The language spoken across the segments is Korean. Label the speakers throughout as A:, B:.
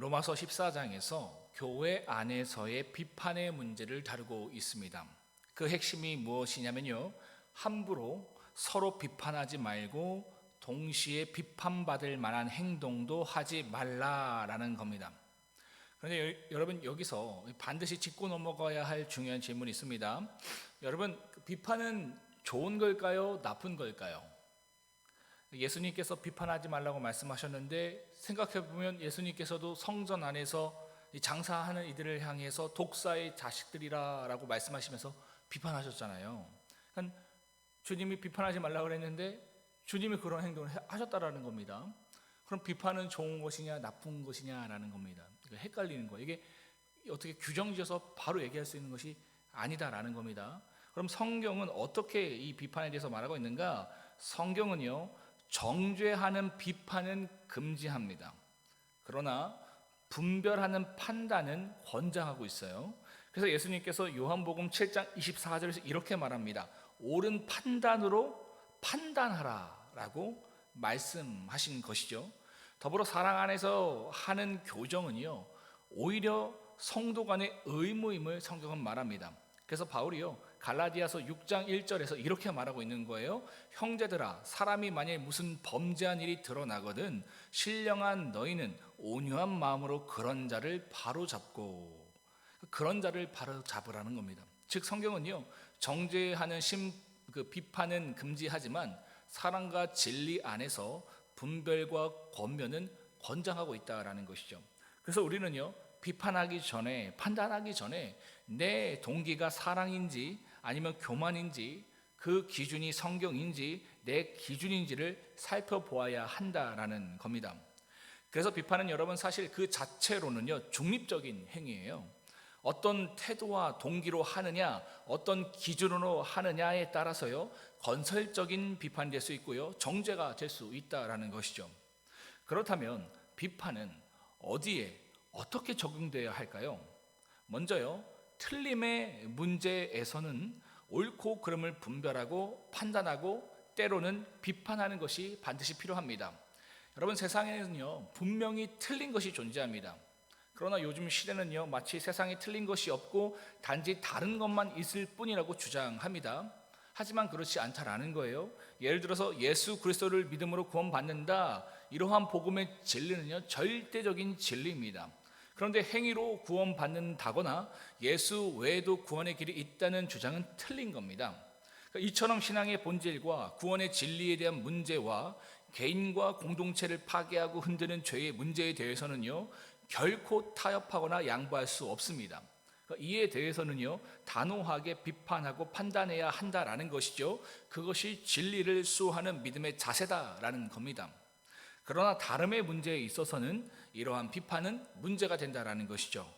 A: 로마서 14장에서 교회 안에서의 비판의 문제를 다루고 있습니다. 그 핵심이 무엇이냐면요, 함부로 서로 비판하지 말고 동시에 비판받을 만한 행동도 하지 말라라는 겁니다. 그런데 여러분, 여기서 반드시 짚고 넘어가야 할 중요한 질문이 있습니다. 여러분, 비판은 좋은 걸까요? 나쁜 걸까요? 예수님께서 비판하지 말라고 말씀하셨는데, 생각해보면 예수님께서도 성전 안에서 장사하는 이들을 향해서 독사의 자식들이라고 말씀하시면서 비판하셨잖아요. 그러니까 주님이 비판하지 말라고 그랬는데 주님이 그런 행동을 하셨다라는 겁니다. 그럼 비판은 좋은 것이냐 나쁜 것이냐라는 겁니다. 헷갈리는 거예요. 이게 어떻게 규정지어서 바로 얘기할 수 있는 것이 아니다라는 겁니다. 그럼 성경은 어떻게 이 비판에 대해서 말하고 있는가? 성경은요, 정죄하는 비판은 금지합니다. 그러나 분별하는 판단은 권장하고 있어요. 그래서 예수님께서 요한복음 7장 24절에서 이렇게 말합니다. 옳은 판단으로 판단하라 라고 말씀하신 것이죠. 더불어 사랑 안에서 하는 교정은요, 오히려 성도 간의 의무임을 성경은 말합니다. 그래서 바울이요, 갈라디아서 6장 1절에서 이렇게 말하고 있는 거예요. 형제들아, 사람이 만일 무슨 범죄한 일이 드러나거든 신령한 너희는 온유한 마음으로 그런 자를 바로잡고, 그런 자를 바로잡으라는 겁니다. 즉 성경은요, 정죄하는 비판은 금지하지만 사랑과 진리 안에서 분별과 권면은 권장하고 있다라는 것이죠. 그래서 우리는요, 비판하기 전에, 판단하기 전에 내 동기가 사랑인지 아니면 교만인지, 그 기준이 성경인지 내 기준인지를 살펴보아야 한다라는 겁니다. 그래서 비판은 여러분 사실 그 자체로는요, 중립적인 행위예요. 어떤 태도와 동기로 하느냐, 어떤 기준으로 하느냐에 따라서요, 건설적인 비판이 될 수 있고요, 정죄가 될 수 있다라는 것이죠. 그렇다면 비판은 어디에 어떻게 적용되어야 할까요? 먼저요, 틀림의 문제에서는 옳고 그름을 분별하고 판단하고 때로는 비판하는 것이 반드시 필요합니다. 여러분, 세상에는요, 분명히 틀린 것이 존재합니다. 그러나 요즘 시대는요, 마치 세상에 틀린 것이 없고 단지 다른 것만 있을 뿐이라고 주장합니다. 하지만 그렇지 않다라는 거예요. 예를 들어서 예수 그리스도를 믿음으로 구원받는다, 이러한 복음의 진리는요, 절대적인 진리입니다. 그런데 행위로 구원받는다거나 예수 외에도 구원의 길이 있다는 주장은 틀린 겁니다. 이처럼 신앙의 본질과 구원의 진리에 대한 문제와 개인과 공동체를 파괴하고 흔드는 죄의 문제에 대해서는요, 결코 타협하거나 양보할 수 없습니다. 이에 대해서는요, 단호하게 비판하고 판단해야 한다라는 것이죠. 그것이 진리를 수호하는 믿음의 자세다라는 겁니다. 그러나 다름의 문제에 있어서는 이러한 비판은 문제가 된다라는 것이죠.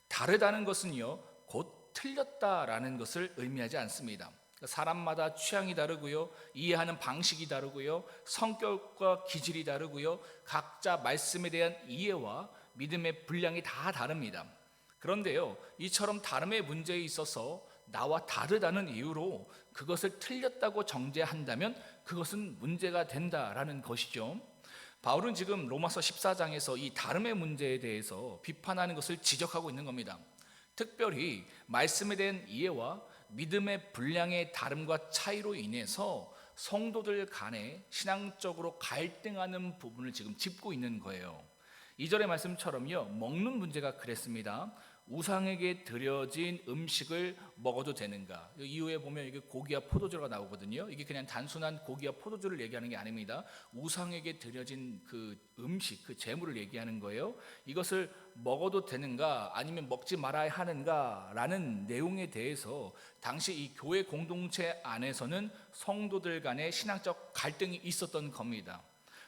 A: 다르다는 것은요, 곧 틀렸다라는 것을 의미하지 않습니다. 사람마다 취향이 다르고요, 이해하는 방식이 다르고요, 성격과 기질이 다르고요, 각자 말씀에 대한 이해와 믿음의 분량이 다 다릅니다. 그런데요, 이처럼 다름의 문제에 있어서 나와 다르다는 이유로 그것을 틀렸다고 정죄한다면 그것은 문제가 된다라는 것이죠. 바울은 지금 로마서 14장에서 이 다름의 문제에 대해서 비판하는 것을 지적하고 있는 겁니다. 특별히 말씀에 대한 이해와 믿음의 분량의 다름과 차이로 인해서 성도들 간에 신앙적으로 갈등하는 부분을 지금 짚고 있는 거예요. 2절의 말씀처럼요, 먹는 문제가 그랬습니다. 우상에게 드려진 음식을 먹어도 되는가? 이후에 보면 이게 고기와 포도주가 나오거든요. 이게 그냥 단순한 고기와 포도주를 얘기하는 게 아닙니다. 우상에게 드려진 그 음식, 그 제물을 얘기하는 거예요. 이것을 먹어도 되는가 아니면 먹지 말아야 하는가 라는 내용에 대해서 당시 이 교회 공동체 안에서는 성도들 간의 신앙적 갈등이 있었던 겁니다.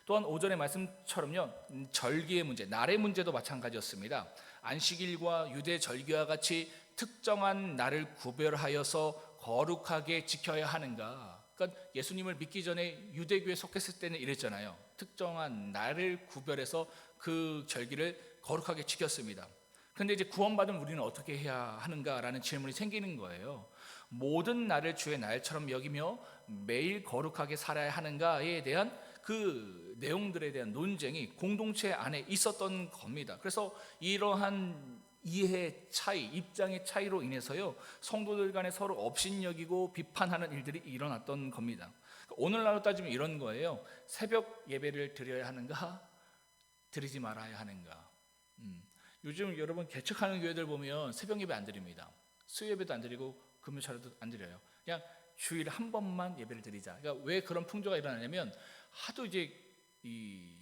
A: 또한 5절의 말씀처럼요, 절기의 문제, 날의 문제도 마찬가지였습니다. 안식일과 유대 절기와 같이 특정한 날을 구별하여서 거룩하게 지켜야 하는가? 그러니까 예수님을 믿기 전에 유대교에 속했을 때는 이랬잖아요. 특정한 날을 구별해서 그 절기를 거룩하게 지켰습니다. 그런데 이제 구원받은 우리는 어떻게 해야 하는가라는 질문이 생기는 거예요. 모든 날을 주의 날처럼 여기며 매일 거룩하게 살아야 하는가에 대한 그 내용들에 대한 논쟁이 공동체 안에 있었던 겁니다. 그래서 이러한 이해 차이, 입장의 차이로 인해서요, 성도들 간에 서로 업신여기고 비판하는 일들이 일어났던 겁니다. 오늘날로 따지면 이런 거예요. 새벽 예배를 드려야 하는가, 드리지 말아야 하는가. 요즘 여러분 개척하는 교회들 보면 새벽 예배 안 드립니다. 수요 예배도 안 드리고 금요 차례도 안 드려요. 그냥 주일에 한 번만 예배를 드리자. 그러니까 왜 그런 풍조가 일어나냐면, 하도 이제 이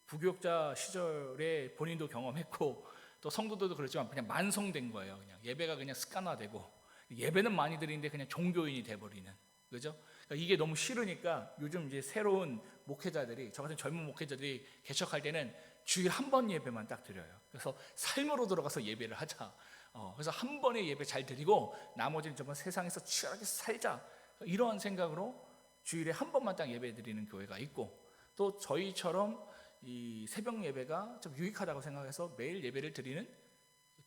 A: 부교육자 시절에 본인도 경험했고 또 성도들도 그렇지만 그냥 만성된 거예요. 그냥 예배가 그냥 습관화되고, 예배는 많이 드리는데 그냥 종교인이 돼버리는, 그죠? 그러니까 이게 너무 싫으니까 요즘 이제 새로운 목회자들이, 저 같은 젊은 목회자들이 개척할 때는 주일 한 번 예배만 딱 드려요. 그래서 삶으로 들어가서 예배를 하자. 그래서 한 번의 예배 잘 드리고 나머지는 정말 세상에서 치열하게 살자, 이러한 생각으로 주일에 한 번만 딱 예배 드리는 교회가 있고, 또 저희처럼 이 새벽 예배가 좀 유익하다고 생각해서 매일 예배를 드리는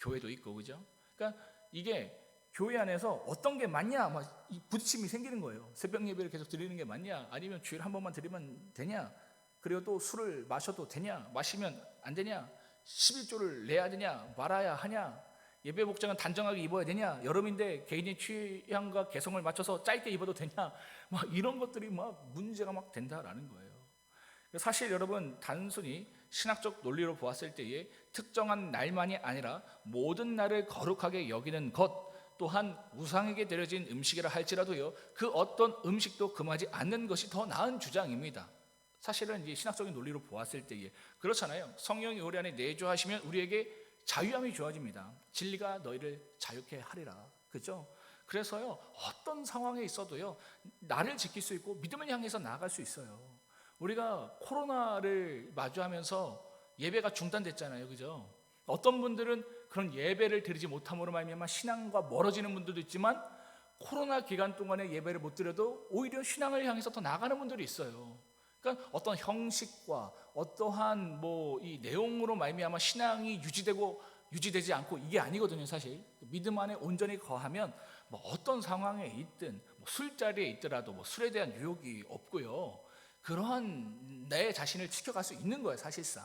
A: 교회도 있고, 그죠? 그러니까 이게 교회 안에서 어떤 게 맞냐, 막 이 부딪힘이 생기는 거예요. 새벽 예배를 계속 드리는 게 맞냐, 아니면 주일 한 번만 드리면 되냐, 그리고 또 술을 마셔도 되냐, 마시면 안 되냐, 11조를 내야 되냐, 말아야 하냐, 예배 복장은 단정하게 입어야 되냐, 여름인데 개인의 취향과 개성을 맞춰서 짧게 입어도 되냐, 막 이런 것들이 막 문제가 막 된다라는 거예요. 사실 여러분, 단순히 신학적 논리로 보았을 때에 특정한 날만이 아니라 모든 날을 거룩하게 여기는 것 또한 우상에게 드려진 음식이라 할지라도요, 그 어떤 음식도 금하지 않는 것이 더 나은 주장입니다. 사실은 이제 신학적인 논리로 보았을 때에 그렇잖아요. 성령이 우리 안에 내주하시면 우리에게 자유함이 주어집니다. 진리가 너희를 자유케 하리라, 그죠? 그래서요, 어떤 상황에 있어도요, 나를 지킬 수 있고 믿음을 향해서 나아갈 수 있어요. 우리가 코로나를 마주하면서 예배가 중단됐잖아요, 그죠? 어떤 분들은 그런 예배를 드리지 못함으로 말미암아 신앙과 멀어지는 분들도 있지만, 코로나 기간 동안에 예배를 못 드려도 오히려 신앙을 향해서 더 나아가는 분들이 있어요. 그러니까 어떤 형식과 어떠한 이 내용으로 말미암아 신앙이 유지되고 유지되지 않고, 이게 아니거든요. 사실 믿음 안에 온전히 거하면 어떤 상황에 있든, 술자리에 있더라도 술에 대한 유혹이 없고요, 그러한 내 자신을 지켜갈 수 있는 거예요, 사실상.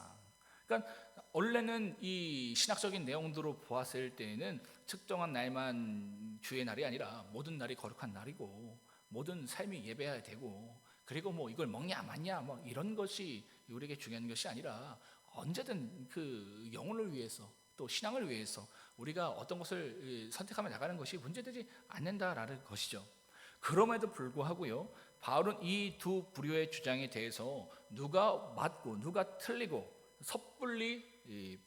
A: 그러니까 원래는 이 신학적인 내용들로 보았을 때에는 특정한 날만 주의 날이 아니라 모든 날이 거룩한 날이고, 모든 삶이 예배해야 되고, 그리고 이걸 먹냐 마냐 이런 것이 우리에게 중요한 것이 아니라, 언제든 그 영혼을 위해서 또 신앙을 위해서 우리가 어떤 것을 선택하며 나가는 것이 문제되지 않는다라는 것이죠. 그럼에도 불구하고요, 바울은 이 두 부류의 주장에 대해서 누가 맞고 누가 틀리고 섣불리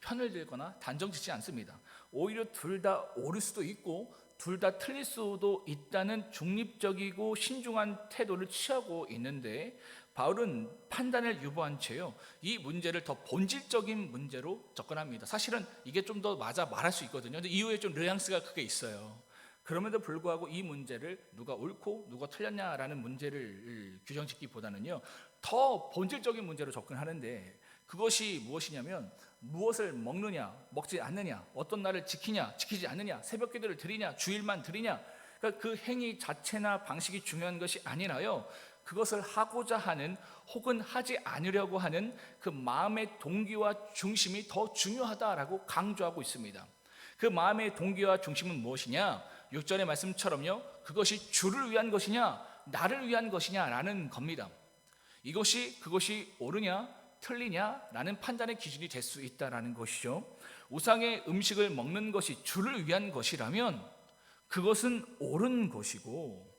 A: 편을 들거나 단정짓지 않습니다. 오히려 둘 다 옳을 수도 있고 둘 다 틀릴 수도 있다는 중립적이고 신중한 태도를 취하고 있는데, 바울은 판단을 유보한 채요, 이 문제를 더 본질적인 문제로 접근합니다. 사실은 이게 좀 더 맞아 말할 수 있거든요. 근데 이후에 좀 뉘앙스가 크게 있어요. 그럼에도 불구하고 이 문제를 누가 옳고 누가 틀렸냐라는 문제를 규정짓기보다는요, 더 본질적인 문제로 접근하는데, 그것이 무엇이냐면 무엇을 먹느냐 먹지 않느냐, 어떤 날을 지키냐 지키지 않느냐, 새벽 기도를 드리냐 주일만 드리냐, 그러니까 그 행위 자체나 방식이 중요한 것이 아니라요, 그것을 하고자 하는 혹은 하지 않으려고 하는 그 마음의 동기와 중심이 더 중요하다라고 강조하고 있습니다. 그 마음의 동기와 중심은 무엇이냐? 6절의 말씀처럼요, 그것이 주를 위한 것이냐 나를 위한 것이냐라는 겁니다. 그것이 옳으냐 틀리냐라는 판단의 기준이 될 수 있다라는 것이죠. 우상의 음식을 먹는 것이 주를 위한 것이라면 그것은 옳은 것이고,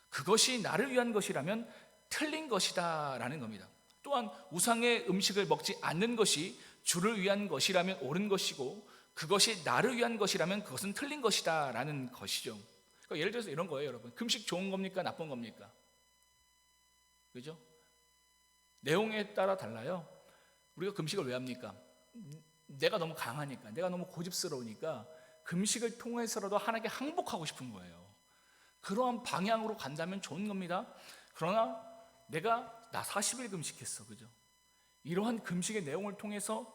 A: 그것이 나를 위한 것이라면 틀린 것이다라는 겁니다. 또한 우상의 음식을 먹지 않는 것이 주를 위한 것이라면 옳은 것이고, 그것이 나를 위한 것이라면 그것은 틀린 것이다라는 것이죠. 그러니까 예를 들어서 이런 거예요, 여러분. 금식 좋은 겁니까 나쁜 겁니까? 그죠? 내용에 따라 달라요. 우리가 금식을 왜 합니까? 내가 너무 강하니까, 내가 너무 고집스러우니까 금식을 통해서라도 하나님께 항복하고 싶은 거예요. 그러한 방향으로 간다면 좋은 겁니다. 그러나 나 40일 금식했어, 그죠? 이러한 금식의 내용을 통해서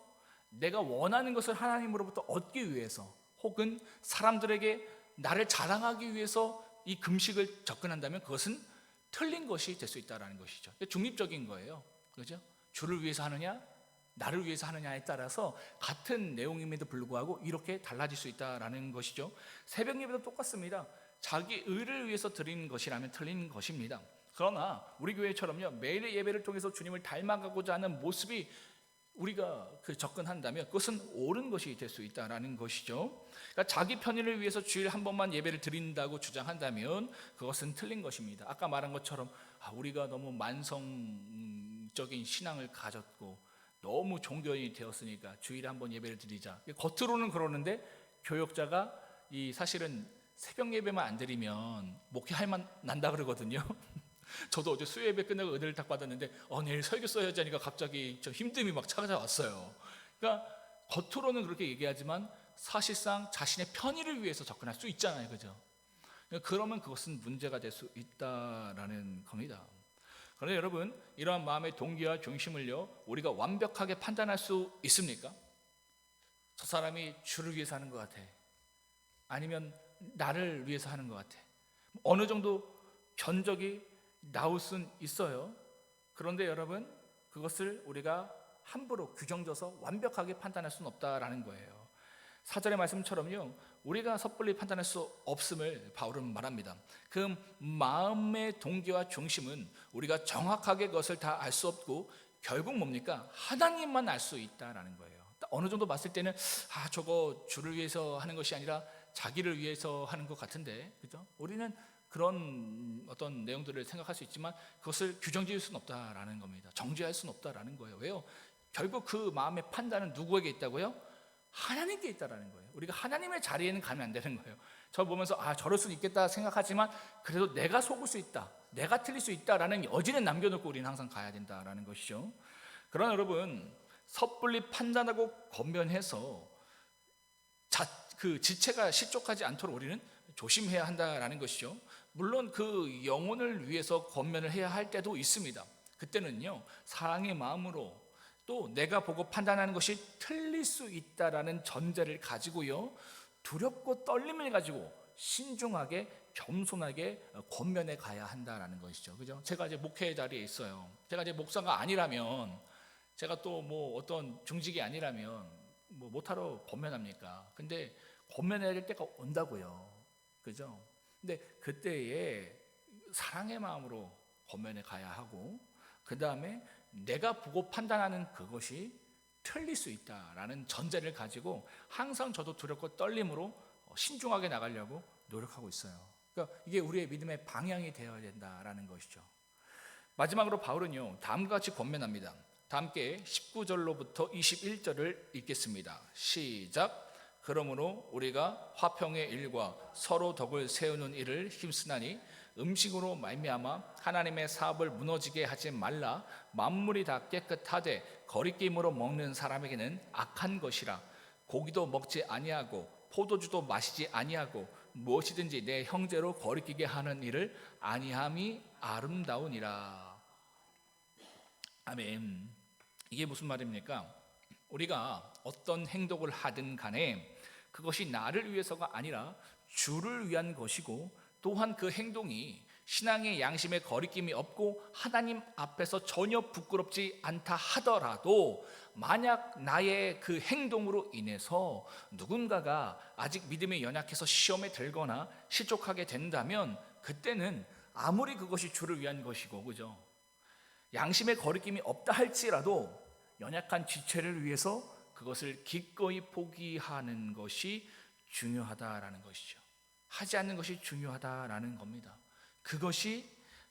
A: 내가 원하는 것을 하나님으로부터 얻기 위해서, 혹은 사람들에게 나를 자랑하기 위해서 이 금식을 접근한다면 그것은 틀린 것이 될 수 있다는 것이죠. 중립적인 거예요. 그죠? 주를 위해서 하느냐, 나를 위해서 하느냐에 따라서 같은 내용임에도 불구하고 이렇게 달라질 수 있다라는 것이죠. 새벽 예배도 똑같습니다. 자기 의를 위해서 드리는 것이라면 틀린 것입니다. 그러나 우리 교회처럼요, 매일 예배를 통해서 주님을 닮아가고자 하는 모습이 우리가 접근한다면 그것은 옳은 것이 될 수 있다라는 것이죠. 그러니까 자기 편의를 위해서 주일 한 번만 예배를 드린다고 주장한다면 그것은 틀린 것입니다. 아까 말한 것처럼 우리가 너무 만성적인 신앙을 가졌고 너무 종교인이 되었으니까 주일에 한 번 예배를 드리자. 겉으로는 그러는데 교역자가 사실은 새벽 예배만 안 드리면 목회할 만 난다 그러거든요. 저도 어제 수요 예배 끝나고 은혜를 딱 받았는데 내일 설교 써야지 하니까 갑자기 저 힘듦이 막 찾아왔어요. 그러니까 겉으로는 그렇게 얘기하지만 사실상 자신의 편의를 위해서 접근할 수 있잖아요, 그죠? 그러면 그것은 문제가 될 수 있다라는 겁니다. 그런데 여러분, 이러한 마음의 동기와 중심을요, 우리가 완벽하게 판단할 수 있습니까? 저 사람이 주를 위해서 하는 것 같아, 아니면 나를 위해서 하는 것 같아. 어느 정도 견적이 나올 수는 있어요. 그런데 여러분, 그것을 우리가 함부로 규정져서 완벽하게 판단할 수는 없다라는 거예요. 4절의 말씀처럼요, 우리가 섣불리 판단할 수 없음을 바울은 말합니다. 그 마음의 동기와 중심은 우리가 정확하게 그것을 다 알 수 없고 결국 뭡니까? 하나님만 알 수 있다라는 거예요. 어느 정도 봤을 때는 저거 주를 위해서 하는 것이 아니라 자기를 위해서 하는 것 같은데, 그죠? 우리는 그런 어떤 내용들을 생각할 수 있지만 그것을 규정지을 수는 없다라는 겁니다. 정죄할 수는 없다라는 거예요. 왜요? 결국 그 마음의 판단은 누구에게 있다고요? 하나님께 있다라는 거예요. 우리가 하나님의 자리에는 가면 안 되는 거예요. 저 보면서 저럴 수는 있겠다 생각하지만 그래도 내가 속을 수 있다, 내가 틀릴 수 있다라는 여지는 남겨놓고 우리는 항상 가야 된다라는 것이죠. 그러나 여러분, 섣불리 판단하고 권면해서 그 지체가 실족하지 않도록 우리는 조심해야 한다라는 것이죠. 물론 그 영혼을 위해서 권면을 해야 할 때도 있습니다. 그때는요, 사랑의 마음으로 또 내가 보고 판단하는 것이 틀릴 수 있다라는 전제를 가지고요, 두렵고 떨림을 가지고 신중하게 겸손하게 권면해 가야 한다라는 것이죠. 그죠? 제가 이제 목회 자리에 있어요. 제가 이제 목사가 아니라면, 제가 또 뭐 어떤 중직이 아니라면 뭐 못하러 권면합니까? 근데 권면해야 될 때가 온다고요. 그죠? 근데 그때에 사랑의 마음으로 권면해 가야 하고, 그 다음에 내가 보고 판단하는 그것이 틀릴 수 있다라는 전제를 가지고 항상 저도 두렵고 떨림으로 신중하게 나가려고 노력하고 있어요. 그러니까 이게 우리의 믿음의 방향이 되어야 된다라는 것이죠. 마지막으로 바울은요, 다음과 같이 권면합니다. 다 함께 19절로부터 21절을 읽겠습니다. 시작. 그러므로 우리가 화평의 일과 서로 덕을 세우는 일을 힘쓰나니 음식으로 말미암아 하나님의 사업을 무너지게 하지 말라. 만물이 다 깨끗하되 거리낌으로 먹는 사람에게는 악한 것이라. 고기도 먹지 아니하고 포도주도 마시지 아니하고 무엇이든지 내 형제로 거리끼게 하는 일을 아니함이 아름다우니라. 아멘. 이게 무슨 말입니까? 우리가 어떤 행동을 하든 간에 그것이 나를 위해서가 아니라 주를 위한 것이고, 또한 그 행동이 신앙의 양심에 거리낌이 없고 하나님 앞에서 전혀 부끄럽지 않다 하더라도, 만약 나의 그 행동으로 인해서 누군가가 아직 믿음이 연약해서 시험에 들거나 실족하게 된다면 그때는 아무리 그것이 주를 위한 것이고, 그죠? 양심에 거리낌이 없다 할지라도 연약한 지체를 위해서 그것을 기꺼이 포기하는 것이 중요하다라는 것이죠. 하지 않는 것이 중요하다라는 겁니다. 그것이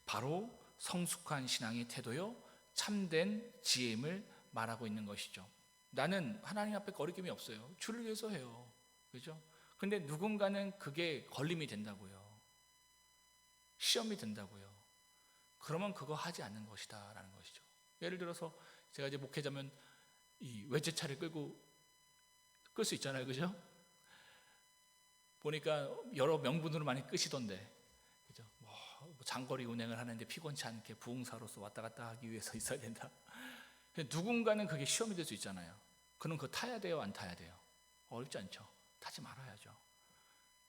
A: 바로 성숙한 신앙의 태도요, 참된 지혜임을 말하고 있는 것이죠. 나는 하나님 앞에 거리낌이 없어요. 주를 위해서 해요. 그죠? 근데 누군가는 그게 걸림이 된다고요. 시험이 된다고요. 그러면 그거 하지 않는 것이다라는 것이죠. 예를 들어서 제가 이제 목회자면 이 외제차를 끌 수 있잖아요, 그죠? 보니까 여러 명분으로 많이 끄시던데, 그죠? 뭐 장거리 운행을 하는데 피곤치 않게 부흥사로서 왔다 갔다 하기 위해서 있어야 된다. 누군가는 그게 시험이 될 수 있잖아요. 그럼 그거 타야 돼요, 안 타야 돼요? 어렵지 않죠. 타지 말아야죠.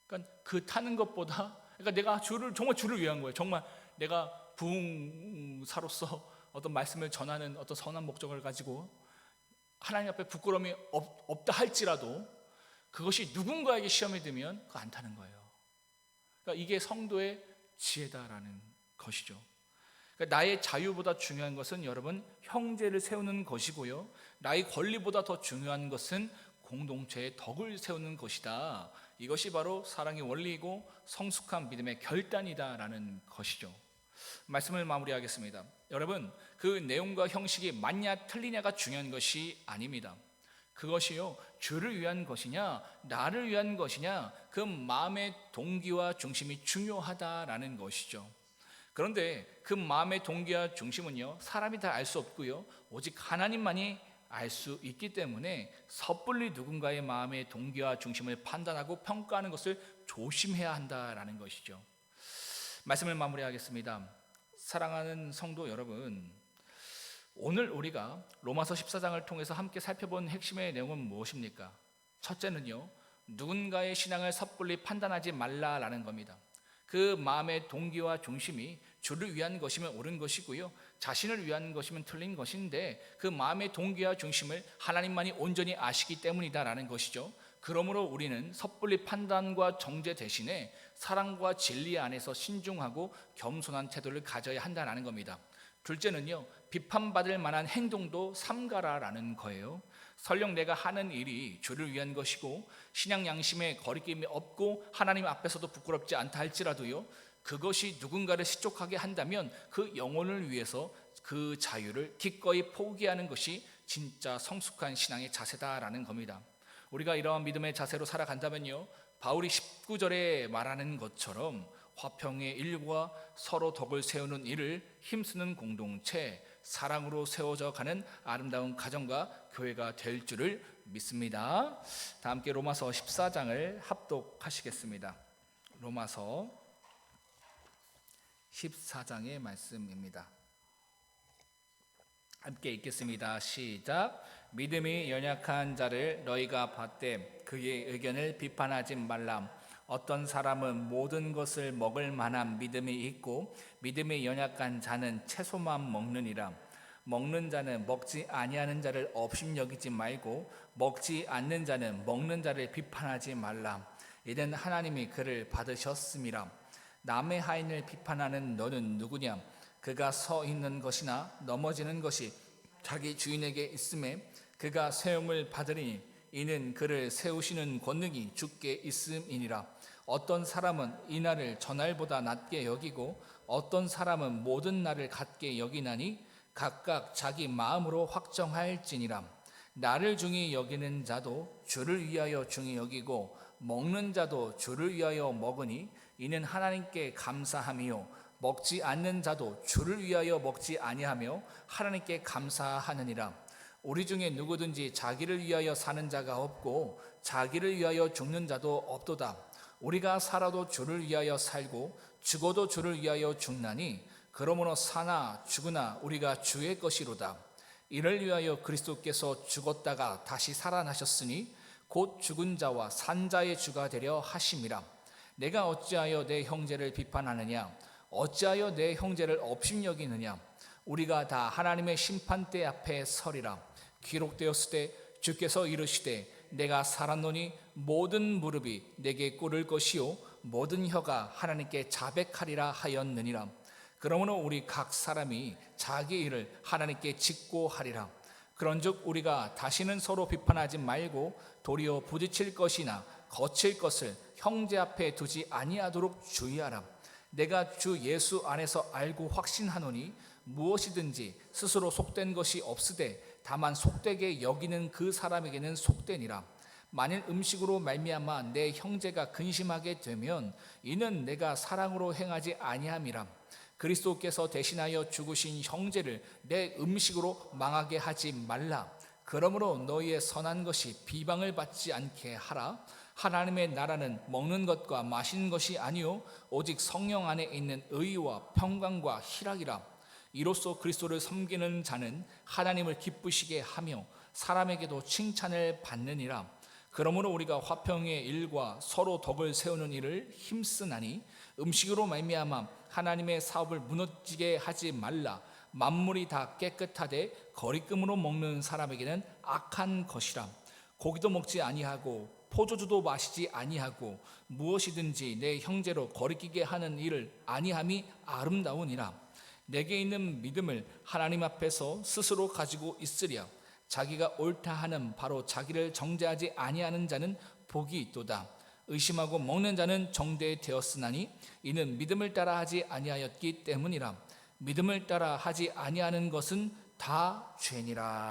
A: 그러니까 그 타는 것보다, 그러니까 내가 정말 주를 위한 거예요. 정말 내가 부흥사로서 어떤 말씀을 전하는 어떤 선한 목적을 가지고 하나님 앞에 부끄러움이 없다 할지라도 그것이 누군가에게 시험이 되면 그거 안 타는 거예요. 그러니까 이게 성도의 지혜다라는 것이죠. 그러니까 나의 자유보다 중요한 것은 여러분 형제를 세우는 것이고요, 나의 권리보다 더 중요한 것은 공동체의 덕을 세우는 것이다. 이것이 바로 사랑의 원리이고 성숙한 믿음의 결단이다라는 것이죠. 말씀을 마무리하겠습니다. 여러분, 그 내용과 형식이 맞냐 틀리냐가 중요한 것이 아닙니다. 그것이요, 주를 위한 것이냐 나를 위한 것이냐, 그 마음의 동기와 중심이 중요하다라는 것이죠. 그런데 그 마음의 동기와 중심은요, 사람이 다 알 수 없고요, 오직 하나님만이 알 수 있기 때문에 섣불리 누군가의 마음의 동기와 중심을 판단하고 평가하는 것을 조심해야 한다라는 것이죠. 말씀을 마무리하겠습니다. 사랑하는 성도 여러분, 오늘 우리가 로마서 14장을 통해서 함께 살펴본 핵심의 내용은 무엇입니까? 첫째는요, 누군가의 신앙을 섣불리 판단하지 말라라는 겁니다. 그 마음의 동기와 중심이 주를 위한 것이면 옳은 것이고요, 자신을 위한 것이면 틀린 것인데 그 마음의 동기와 중심을 하나님만이 온전히 아시기 때문이다라는 것이죠. 그러므로 우리는 섣불리 판단과 정죄 대신에 사랑과 진리 안에서 신중하고 겸손한 태도를 가져야 한다는 겁니다. 둘째는요, 비판받을 만한 행동도 삼가라라는 거예요. 설령 내가 하는 일이 주를 위한 것이고 신앙 양심에 거리낌이 없고 하나님 앞에서도 부끄럽지 않다 할지라도요, 그것이 누군가를 실족하게 한다면 그 영혼을 위해서 그 자유를 기꺼이 포기하는 것이 진짜 성숙한 신앙의 자세다라는 겁니다. 우리가 이러한 믿음의 자세로 살아간다면요, 바울이 19절에 말하는 것처럼 화평의 일과 서로 덕을 세우는 일을 힘쓰는 공동체, 사랑으로 세워져 가는 아름다운 가정과 교회가 될 줄을 믿습니다. 다 함께 로마서 14장을 합독하시겠습니다. 로마서 14장의 말씀입니다. 함께 읽겠습니다. 시작. 믿음이 연약한 자를 너희가 받되 그의 의견을 비판하지 말라. 어떤 사람은 모든 것을 먹을 만한 믿음이 있고 믿음이 연약한 자는 채소만 먹느니라. 먹는 자는 먹지 아니하는 자를 업신여기지 말고 먹지 않는 자는 먹는 자를 비판하지 말라. 이는 하나님이 그를 받으셨음이라. 남의 하인을 비판하는 너는 누구냐? 그가 서 있는 것이나 넘어지는 것이 자기 주인에게 있음에 그가 세움을 받으리니 이는 그를 세우시는 권능이 주께 있음이니라. 어떤 사람은 이 날을 저날보다 낮게 여기고 어떤 사람은 모든 날을 같게 여기나니 각각 자기 마음으로 확정할지니라. 나를 중히 여기는 자도 주를 위하여 중히 여기고 먹는 자도 주를 위하여 먹으니 이는 하나님께 감사함이요 먹지 않는 자도 주를 위하여 먹지 아니하며 하나님께 감사하느니라. 우리 중에 누구든지 자기를 위하여 사는 자가 없고 자기를 위하여 죽는 자도 없도다. 우리가 살아도 주를 위하여 살고 죽어도 주를 위하여 죽나니 그러므로 사나 죽으나 우리가 주의 것이로다. 이를 위하여 그리스도께서 죽었다가 다시 살아나셨으니 곧 죽은 자와 산 자의 주가 되려 하심이라. 내가 어찌하여 내 형제를 비판하느냐? 어찌하여 내 형제를 업신여기느냐? 우리가 다 하나님의 심판대 앞에 서리라. 기록되었을 때 주께서 이르시되 내가 살았노니 모든 무릎이 내게 꿇을 것이요 모든 혀가 하나님께 자백하리라 하였느니라. 그러므로 우리 각 사람이 자기 일을 하나님께 짓고 하리라. 그런즉 우리가 다시는 서로 비판하지 말고 도리어 부딪힐 것이나 거칠 것을 형제 앞에 두지 아니하도록 주의하라. 내가 주 예수 안에서 알고 확신하노니 무엇이든지 스스로 속된 것이 없으되 다만 속되게 여기는 그 사람에게는 속되니라. 만일 음식으로 말미암아 내 형제가 근심하게 되면 이는 내가 사랑으로 행하지 아니함이라. 그리스도께서 대신하여 죽으신 형제를 내 음식으로 망하게 하지 말라. 그러므로 너희의 선한 것이 비방을 받지 않게 하라. 하나님의 나라는 먹는 것과 마시는 것이 아니요 오직 성령 안에 있는 의와 평강과 희락이라. 이로써 그리스도를 섬기는 자는 하나님을 기쁘시게 하며 사람에게도 칭찬을 받느니라. 그러므로 우리가 화평의 일과 서로 덕을 세우는 일을 힘쓰나니 음식으로 말미암아 하나님의 사업을 무너지게 하지 말라. 만물이 다 깨끗하되 거리낌으로 먹는 사람에게는 악한 것이라. 고기도 먹지 아니하고 포도주도 마시지 아니하고 무엇이든지 내 형제로 거리끼게 하는 일을 아니함이 아름다우니라. 내게 있는 믿음을 하나님 앞에서 스스로 가지고 있으랴. 자기가 옳다 하는 바로 자기를 정죄하지 아니하는 자는 복이 있도다. 의심하고 먹는 자는 정죄되었으나니 이는 믿음을 따라 하지 아니하였기 때문이라. 믿음을 따라 하지 아니하는 것은 다 죄니라.